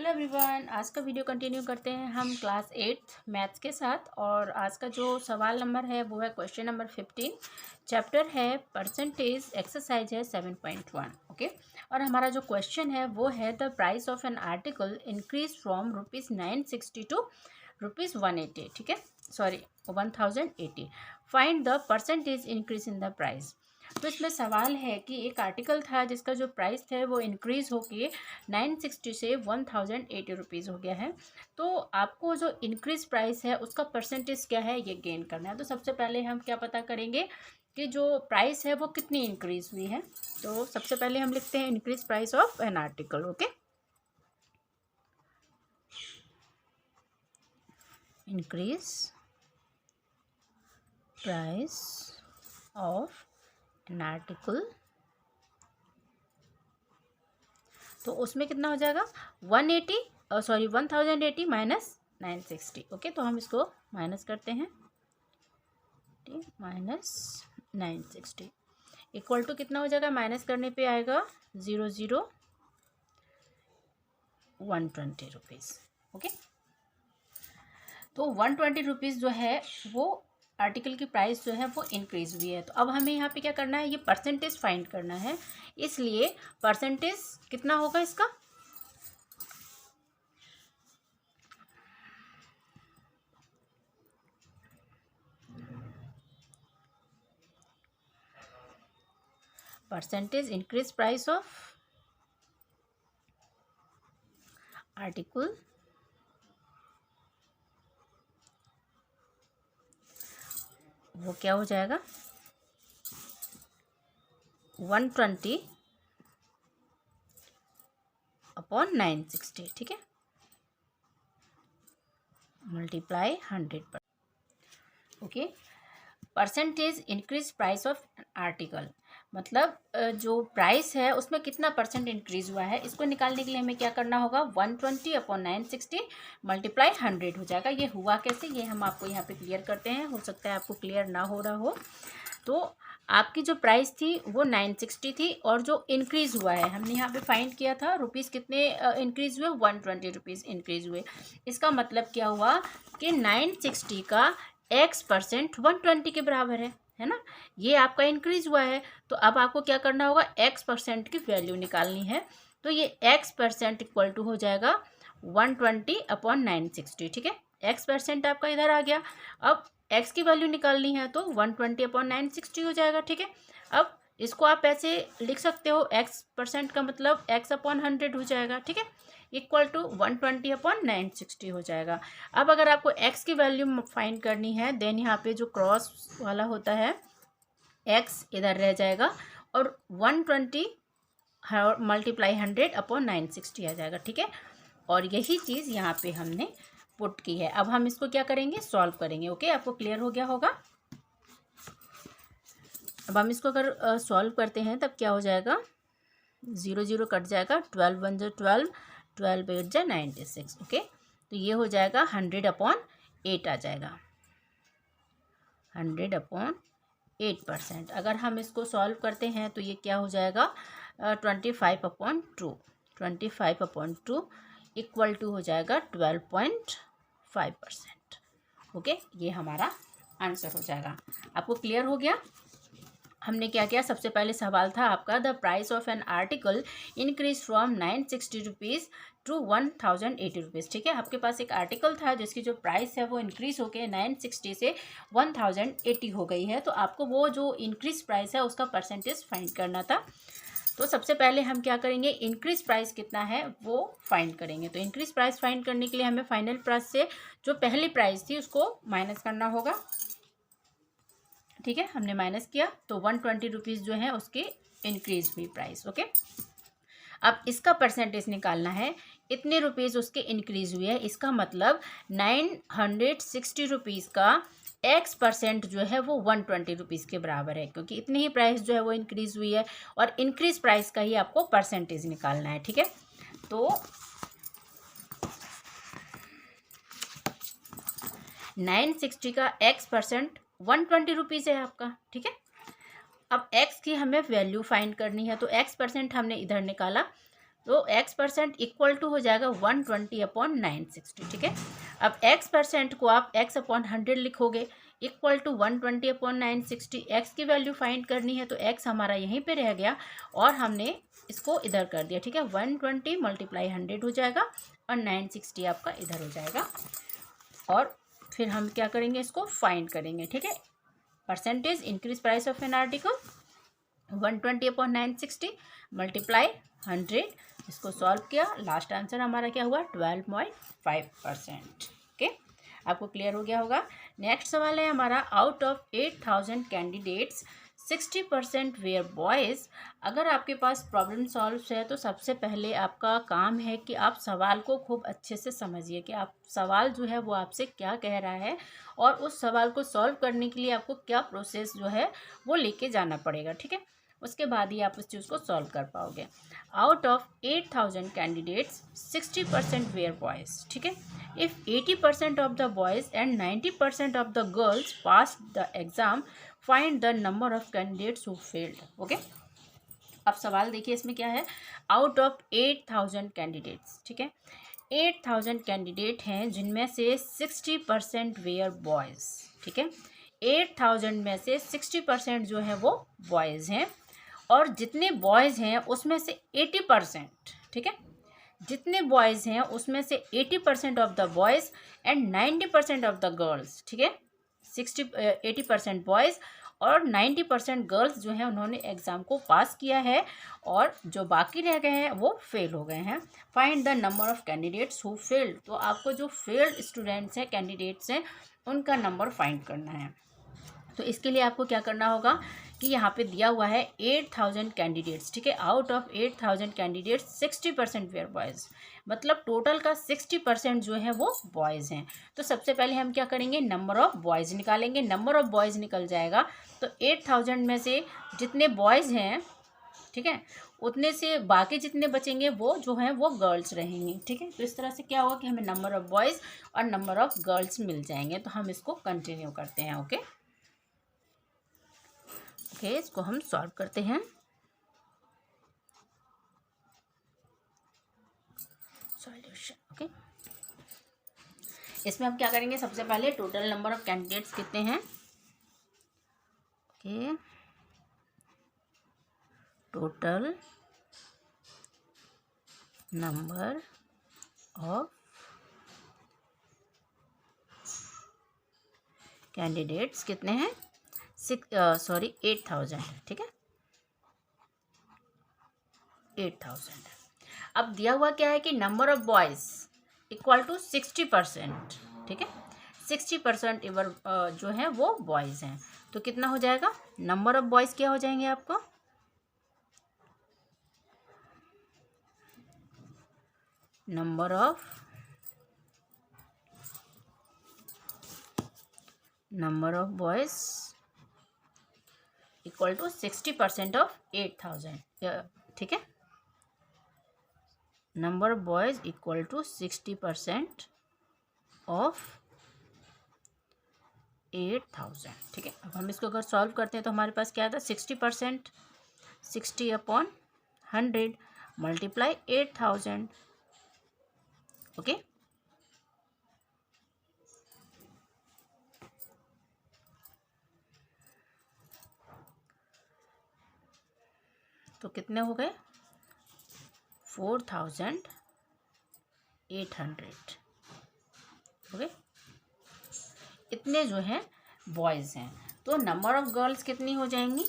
Hello everyone, आज का video continue करते हैं हम क्लास 8 मैथ्स के साथ। और आज का जो सवाल नंबर है वो है क्वेश्चन नंबर 15। चैप्टर है परसेंटेज, एक्सरसाइज है 7.1। ओके। और हमारा जो क्वेश्चन है वो है the price of an article increase from ₹960 to ₹180। ठीक है, sorry 1080। Find the percentage increase in the price. तो इसमें सवाल है कि एक आर्टिकल था जिसका जो प्राइस है वो इंक्रीज़ होके 960 से 1080 रुपीज़ हो गया है। तो आपको जो इंक्रीज प्राइस है उसका परसेंटेज क्या है ये गेन करना है। तो सबसे पहले हम क्या पता करेंगे कि जो प्राइस है वो कितनी इंक्रीज़ हुई है। तो सबसे पहले हम लिखते हैं increase price of an article. Okay, increase price of an article, तो उसमें कितना हो जाएगा 1080 माइनस 960। ओके, तो हम इसको माइनस करते हैं, माइनस 960 इक्वल टू कितना हो जाएगा, माइनस करने पे आएगा 120 रुपीज़। ओके, तो 120 रुपीज़ जो है वो आर्टिकल की प्राइस जो है वो इंक्रीज हुई है। तो अब हमें यहाँ पे क्या करना है, ये परसेंटेज फाइंड करना है। इसलिए परसेंटेज कितना होगा इसका, percentage increase price of article वो क्या हो जाएगा 120 अपॉन 960। ठीक है, मल्टीप्लाई 100 पर। Okay, percentage increase price of article मतलब जो प्राइस है उसमें कितना परसेंट इंक्रीज हुआ है, इसको निकालने के लिए हमें क्या करना होगा 120 अपॉन 960 मल्टीप्लाई 100 हो जाएगा। ये हुआ कैसे ये हम आपको यहाँ पे क्लियर करते हैं, हो सकता है आपको क्लियर ना हो रहा हो। तो आपकी जो प्राइस थी वो 960 थी और जो इंक्रीज़ हुआ है हमने यहाँ पे फाइंड किया था रुपीज़ कितने इंक्रीज़ हुए, 120 रुपीज़ इंक्रीज़ हुए। इसका मतलब क्या हुआ कि 960 का x% 120 के बराबर है ना। ये आपका इंक्रीज़ हुआ है। तो अब आपको क्या करना होगा, x% की वैल्यू निकालनी है। तो ये x% इक्वल टू हो जाएगा 120 अपॉन 960। ठीक है, x% आपका इधर आ गया। अब x की वैल्यू निकालनी है तो 120 अपॉन 960 हो जाएगा। ठीक है, अब इसको आप ऐसे लिख सकते हो, x% का मतलब x अपॉन 100 हो जाएगा। ठीक है, इक्वल टू 120 अपॉन 960 हो जाएगा। अब अगर आपको x की वैल्यू फाइंड करनी है देन यहाँ पे जो क्रॉस वाला होता है x इधर रह जाएगा और 120 मल्टीप्लाई 100 अपॉन 960 आ जाएगा। ठीक है, और यही चीज़ यहाँ पे हमने पुट की है। अब हम इसको क्या करेंगे, सॉल्व करेंगे। ओके, आपको क्लियर हो गया होगा। अब हम इसको अगर सॉल्व करते हैं तब क्या हो जाएगा, 0 0 कट जाएगा, 12 1 जो 12, 12 8 जा 96। ओके, तो ये हो जाएगा 100 अपॉन 8 आ जाएगा, 100 अपॉन 8%। अगर हम इसको सॉल्व करते हैं तो ये क्या हो जाएगा 25 अपॉन 2, 25 अपॉन 2 इक्वल टू हो जाएगा 12.5%। ओके, ये हमारा आंसर हो जाएगा। आपको क्लियर हो गया। हमने क्या किया, सबसे पहले सवाल था आपका the price of an article increase from 960 rupees to 1080 rupees. ठीक है, आपके पास एक आर्टिकल था जिसकी जो प्राइस है वो इंक्रीज़ होके 960 से 1080 हो गई है। तो आपको वो जो इंक्रीज प्राइस है उसका परसेंटेज फाइंड करना था। तो सबसे पहले हम क्या करेंगे, इंक्रीज प्राइस कितना है वो फाइंड करेंगे। तो इंक्रीज प्राइस फाइंड करने के लिए हमें फाइनल प्राइस से जो पहली प्राइस थी उसको माइनस करना होगा। ठीक है, हमने माइनस किया तो 120 रुपीज़ जो है उसकी इंक्रीज हुई प्राइस। ओके, अब इसका परसेंटेज निकालना है, इतने रुपीज़ उसके इंक्रीज हुई है। इसका मतलब 960 रुपीज़ का x% जो है वो 120 रुपीज़ के बराबर है, क्योंकि इतनी ही प्राइस जो है वो इंक्रीज़ हुई है और इंक्रीज प्राइस का ही आपको परसेंटेज निकालना है। ठीक है, तो 960 का x% 120 रुपीज़ है आपका। ठीक है, अब x की हमें वैल्यू फाइंड करनी है तो x% हमने इधर निकाला तो x% इक्वल टू हो जाएगा 120/960, ठीक है। अब x% को आप x/100 लिखोगे, इक्वल टू 120/960। x की वैल्यू फाइंड करनी है तो x हमारा यहीं पे रह गया और हमने इसको इधर कर दिया, ठीक है। 120 × 100 हो जाएगा और 960 आपका इधर हो जाएगा। और फिर हम क्या करेंगे, इसको फाइंड करेंगे, ठीक है। Percentage increase price of an article 120/960 multiply 100। इसको सॉल्व किया, लास्ट आंसर हमारा क्या हुआ, 12.5%। ओके, आपको क्लियर हो गया होगा। नेक्स्ट सवाल है हमारा, out of 8000 candidates 60% were boys. अगर आपके पास प्रॉब्लम सॉल्व है तो सबसे पहले आपका काम है कि आप सवाल को खूब अच्छे से समझिए कि आप सवाल जो है वो आपसे क्या कह रहा है और उस सवाल को सॉल्व करने के लिए आपको क्या प्रोसेस जो है वो लेके जाना पड़ेगा, ठीक है। उसके बाद ही आप उस चीज़ को सॉल्व कर पाओगे। Out of 8000 candidates 60% were boys, ठीक है। If 80% of the boys and 90% of the girls pass the exam, find the number of candidates who failed. Okay, अब सवाल देखिए इसमें क्या है, आउट ऑफ 8000 कैंडिडेट्स, ठीक है। 8000 कैंडिडेट हैं जिनमें से 60% वेयर बॉयज़, ठीक है। 8000 में से 60% जो है वो बॉयज़ हैं और जितने बॉयज़ हैं उसमें से 80%, ठीक है, जितने बॉयज़ हैं उसमें से 80% of the boys and 90% of the girls, ठीक है। 80% बॉयज़ और 90% गर्ल्स जो हैं उन्होंने एग्ज़ाम को पास किया है और जो बाकी रह गए हैं वो फेल हो गए हैं। Find the number of candidates who failed. तो आपको जो फेल्ड स्टूडेंट्स हैं, कैंडिडेट्स हैं, उनका नंबर फाइंड करना है। तो इसके लिए आपको क्या करना होगा कि यहाँ पे दिया हुआ है 8000 कैंडिडेट्स, ठीक है। Out of 8000 candidates 60% were boys, मतलब टोटल का 60% जो है वो बॉयज़ हैं। तो सबसे पहले हम क्या करेंगे, नंबर ऑफ़ बॉयज़ निकालेंगे। नंबर ऑफ़ बॉयज़ निकल जाएगा तो 8000 में से जितने बॉयज़ हैं, ठीक है, उतने से बाकी जितने बचेंगे वो जो हैं वो गर्ल्स रहेंगी, ठीक है। तो इस तरह से क्या होगा कि हमें नंबर ऑफ़ बॉयज़ और नंबर ऑफ़ गर्ल्स मिल जाएंगे। तो हम इसको कंटिन्यू करते हैं। ओके, इसको हम सॉल्व करते हैं। Solution, okay. इसमें हम क्या करेंगे, सबसे पहले टोटल नंबर ऑफ कैंडिडेट्स कितने हैं, okay. Total number of candidates कितने हैं, 8000, ठीक है, 8000। अब दिया हुआ क्या है कि number of boys equal to 60%, ठीक है। 60% इवर जो है वो बॉयज़ हैं। तो कितना हो जाएगा, नंबर ऑफ बॉयज़ क्या हो जाएंगे आपको, number of boys equal to 60% of 8000, ठीक है। Number of boys equal to 60% of 8000, ठीक है। अब हम इसको अगर सॉल्व करते हैं तो हमारे पास क्या आता है, 60%, 60/100 मल्टीप्लाई 8000, ओके। तो कितने हो गए, 4800, ओके। इतने जो हैं बॉयज़ हैं। तो नंबर ऑफ गर्ल्स कितनी हो जाएंगी,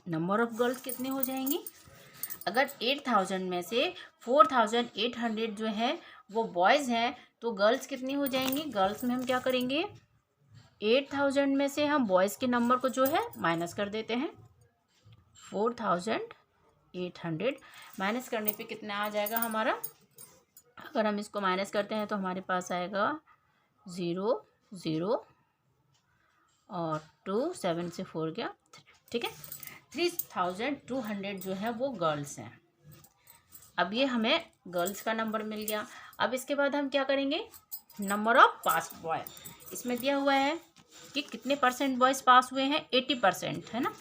नंबर ऑफ गर्ल्स कितनी हो जाएंगी, अगर 8000 में से 4800 जो है वो बॉयज़ हैं तो गर्ल्स कितनी हो जाएंगी। गर्ल्स में हम क्या करेंगे, 8000 में से हम बॉयज़ के नंबर को जो है माइनस कर देते हैं। 4800 माइनस करने पे कितना आ जाएगा हमारा, अगर हम इसको माइनस करते हैं तो हमारे पास आएगा 0 0 और 2, 7 से 4 गया, ठीक है। 3200 जो है वो गर्ल्स हैं। अब ये हमें गर्ल्स का नंबर मिल गया। अब इसके बाद हम क्या करेंगे, नंबर ऑफ पास्ट बॉय, इसमें दिया हुआ है कि कितने परसेंट बॉयज़ पास हुए हैं, 80%, है ना।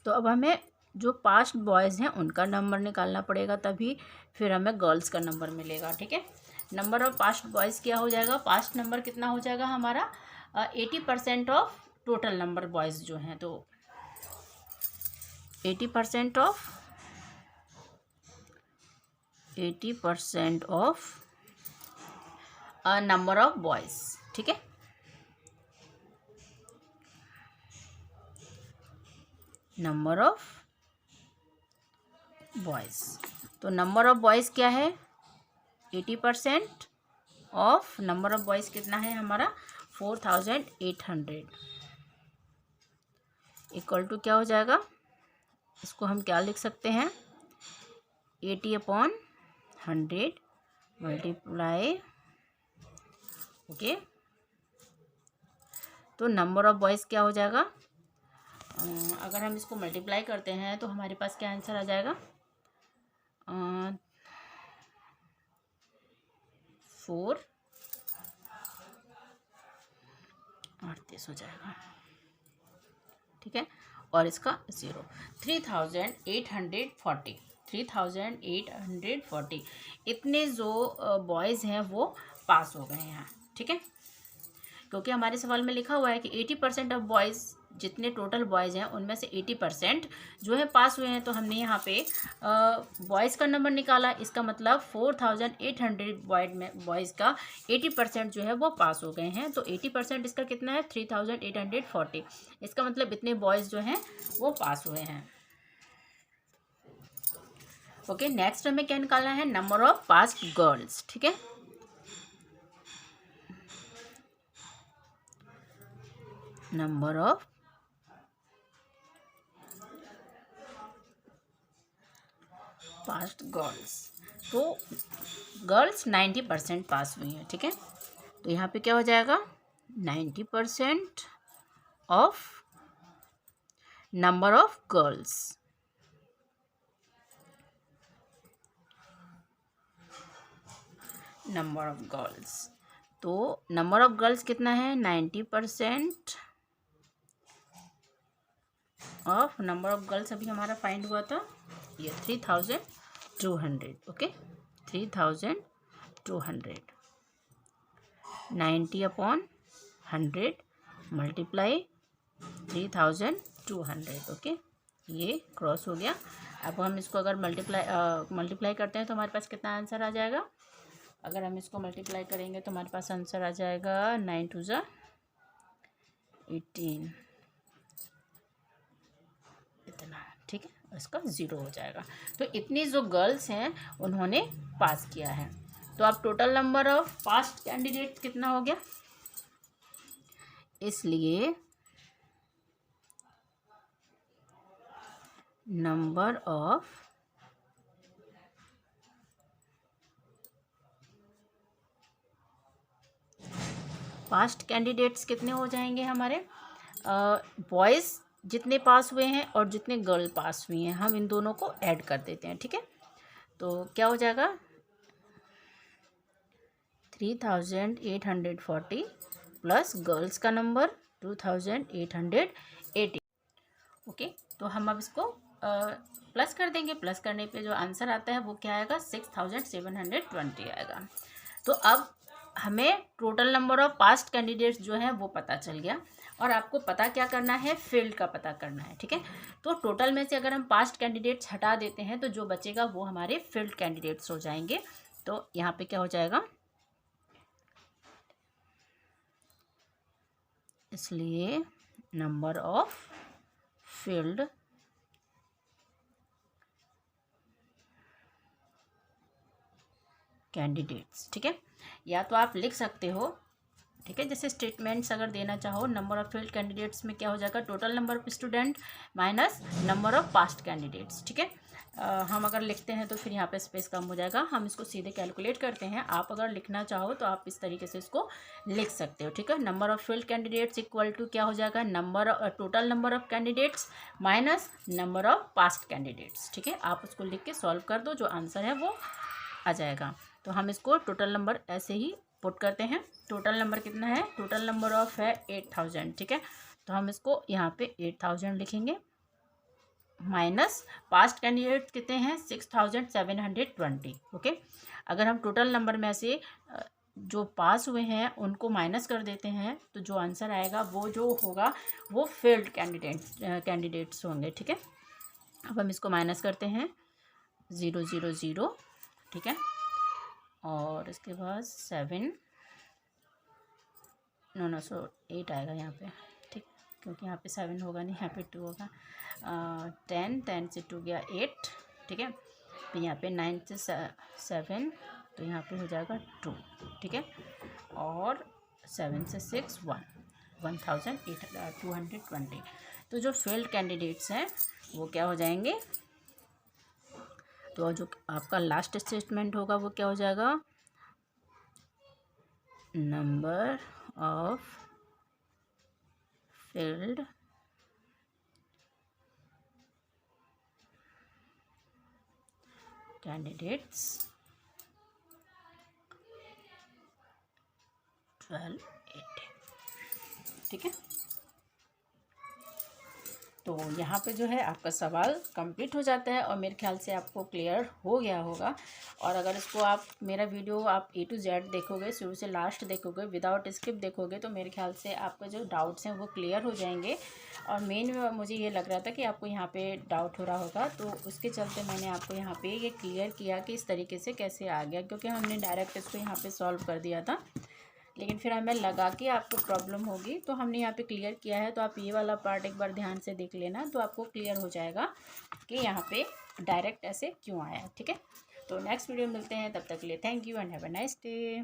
तो अब हमें जो पास्ट बॉयज़ हैं उनका नंबर निकालना पड़ेगा, तभी फिर हमें गर्ल्स का नंबर मिलेगा। ठीक है, नंबर ऑफ पास्ट बॉयज़ क्या हो जाएगा, पास्ट नंबर कितना हो जाएगा हमारा, 80% ऑफ टोटल नंबर बॉयज़ जो हैं, तो 80% ऑफ नंबर ऑफ बॉयज़। ठीक है, नंबर ऑफ बॉयज़, तो नंबर ऑफ बॉयज़ क्या है, 80% ऑफ नंबर ऑफ बॉयज़ कितना है हमारा, 4800 इक्वल टू क्या हो जाएगा, इसको हम क्या लिख सकते हैं, 80/100 मल्टीप्लाई, ओके, तो नंबर ऑफ बॉयज़ क्या हो जाएगा, अगर हम इसको मल्टीप्लाई करते हैं तो हमारे पास क्या आंसर आ जाएगा, 438 हो जाएगा। ठीक है, और इसका 0, 3840 इतने जो बॉयज़ हैं वो पास हो गए हैं यहाँ। ठीक है, क्योंकि हमारे सवाल में लिखा हुआ है कि 80% ऑफ बॉयज़, जितने टोटल बॉयज़ हैं उनमें से 80% जो है पास हुए हैं, तो हमने यहाँ पे बॉयज़ का नंबर निकाला, इसका मतलब 4800 बॉयज़ का 80% जो है वो पास हो गए हैं, तो 80% इसका कितना है, 3840, इसका मतलब इतने बॉयज़ जो हैं वो पास हुए हैं। ओके, नेक्स्ट हमें क्या निकालना है, नंबर ऑफ पास्ट गर्ल्स। ठीक है, नंबर ऑफ पास्ट गर्ल्स, तो गर्ल्स 90% पास हुई हैं। ठीक है, तो यहाँ पे क्या हो जाएगा, 90% of number of girls, number of girls, तो नंबर ऑफ गर्ल्स कितना है, 90% ऑफ नंबर ऑफ गर्ल्स अभी हमारा फाइंड हुआ था, ये 3200। Okay, 3200, 90/100 multiply 3200। ओके, ये क्रॉस हो गया। अब हम इसको अगर मल्टीप्लाई करते हैं तो हमारे पास कितना आंसर आ जाएगा, अगर हम इसको मल्टीप्लाई करेंगे तो हमारे पास आंसर आ जाएगा 9 2 ज़ा 18, इतना। ठीक है, इसका 0 हो जाएगा। तो इतनी जो गर्ल्स हैं उन्होंने पास किया है। तो अब total number of past candidate कितना हो गया, इसलिए नंबर ऑफ पास्ट कैंडिडेट्स कितने हो जाएंगे हमारे, बॉयज़ जितने पास हुए हैं और जितने गर्ल पास हुई हैं, हम इन दोनों को ऐड कर देते हैं। ठीक है, तो क्या हो जाएगा, 3840 प्लस गर्ल्स का नंबर 2880। ओके, तो हम अब इसको प्लस कर देंगे, प्लस करने पे जो आंसर आता है वो क्या आएगा, 6720 आएगा। तो अब हमें total number of passed candidates जो हैं वो पता चल गया, और आपको पता क्या करना है, फील्ड का पता करना है। ठीक है, तो टोटल में से अगर हम पास्ट कैंडिडेट्स हटा देते हैं तो जो बचेगा वो हमारे फील्ड कैंडिडेट्स हो जाएंगे। तो यहाँ पे क्या हो जाएगा, इसलिए नंबर ऑफ फील्ड कैंडिडेट्स। ठीक है, या तो आप लिख सकते हो, ठीक है, जैसे स्टेटमेंट्स अगर देना चाहो, नंबर ऑफ फील्ड कैंडिडेट्स में क्या हो जाएगा, total number of student minus number of passed candidates. ठीक है, हम अगर लिखते हैं तो फिर यहाँ पे स्पेस कम हो जाएगा, हम इसको सीधे कैलकुलेट करते हैं। आप अगर लिखना चाहो तो आप इस तरीके से इसको लिख सकते हो, ठीक है। Number of failed candidates equal to क्या हो जाएगा, total number of candidates minus number of passed candidates, ठीक है। आप उसको लिख के सॉल्व कर दो, जो आंसर है वो आ जाएगा। तो हम इसको टोटल नंबर ऐसे ही पुट करते हैं। टोटल नंबर कितना है, टोटल नंबर ऑफ है 8000, ठीक है। तो हम इसको यहाँ पे 8000 लिखेंगे, माइनस पास्ट कैंडिडेट कितने हैं 6720, ओके। अगर हम टोटल नंबर में से जो पास हुए हैं उनको माइनस कर देते हैं तो जो आंसर आएगा वो जो होगा वो फेल्ड कैंडिडेट्स होंगे, ठीक है। अब हम इसको माइनस करते हैं 000, ठीक है। और इसके बाद 8 आएगा यहाँ पे, ठीक, क्योंकि यहाँ पे 7 होगा नहीं, यहाँ पे 2 होगा। 10 से 2 गया 8, ठीक है। फिर यहाँ पे 9 से 7, तो यहाँ पे हो जाएगा 2, ठीक है। और 7 से 6 1220। तो जो फेल्ड कैंडिडेट्स हैं वो क्या हो जाएंगे, तो जो आपका लास्ट स्टेटमेंट होगा वो क्या हो जाएगा, नंबर ऑफ फेल्ड कैंडिडेट्स 1280, ठीक है। तो यहाँ पे जो है आपका सवाल कंप्लीट हो जाता है और मेरे ख्याल से आपको क्लियर हो गया होगा। और अगर इसको आप मेरा वीडियो आप A to Z देखोगे, शुरू से लास्ट देखोगे, विदाउट स्किप देखोगे, तो मेरे ख्याल से आपका जो डाउट्स हैं वो क्लियर हो जाएंगे। और मेन मुझे ये लग रहा था कि आपको यहाँ पे डाउट हो रहा होगा, तो उसके चलते मैंने आपको यहाँ पे ये क्लियर किया कि इस तरीके से कैसे आ गया, क्योंकि हमने डायरेक्ट इसको यहाँ पे सॉल्व कर दिया था, लेकिन फिर हमें लगा कि आपको प्रॉब्लम होगी तो हमने यहाँ पे क्लियर किया है। तो आप ये वाला पार्ट एक बार ध्यान से देख लेना, तो आपको क्लियर हो जाएगा कि यहाँ पे डायरेक्ट ऐसे क्यों आया, ठीक है। तो नेक्स्ट वीडियो मिलते हैं, तब तक के लिए thank you and have a nice day.